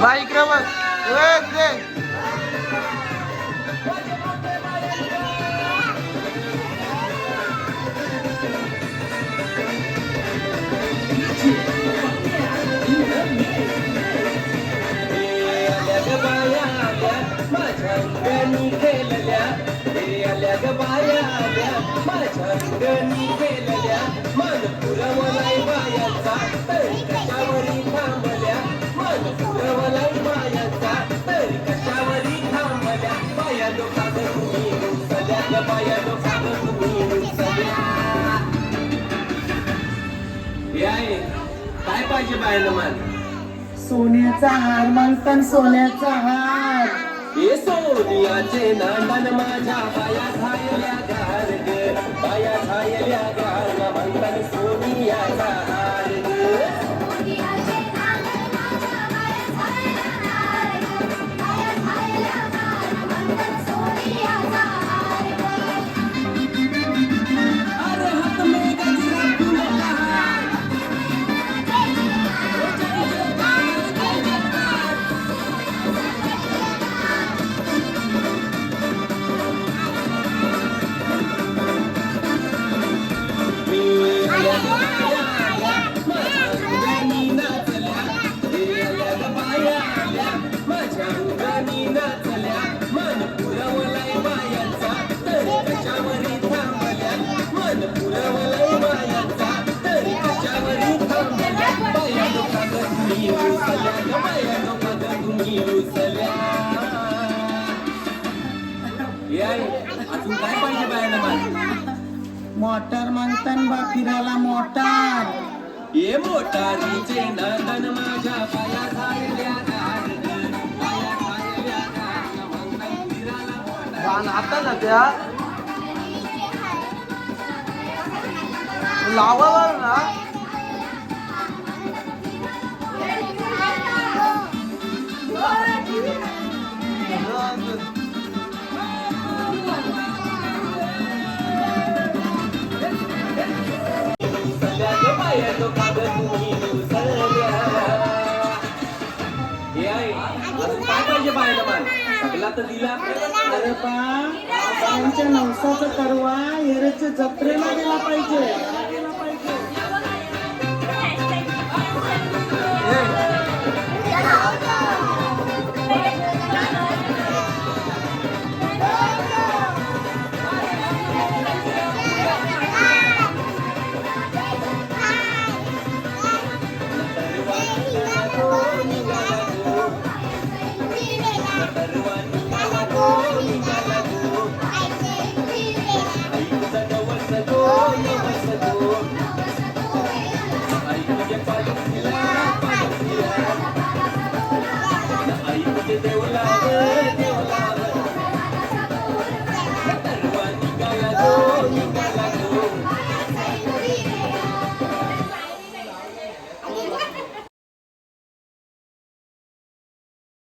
Bike रे बघ रे काय पाहिजे बायला मान? सोन्याचा हार मागतान सोन्याचा हार. हे सोनियाचे नांदन माझ्या बाया झायल्या गार ग, बाया झायल्या गार म्हणतान सोनियाचा हार ग. अजून काय पाहिजे बायला मान? मोटार मागतान बा फिरायला मोटार. ये मोटारीचे नांदन माझ्या बाया झायल्या गार ग, बाया झायल्या गार म्हणतान फिरायला मोटार. आता ना त्या लावावर ना काय पाहिजे बायला मान? सगळा तर दिला. अरे बा त्यांच्या नवसाचा करवा हेरेच्या जत्रेला गेला पाहिजे.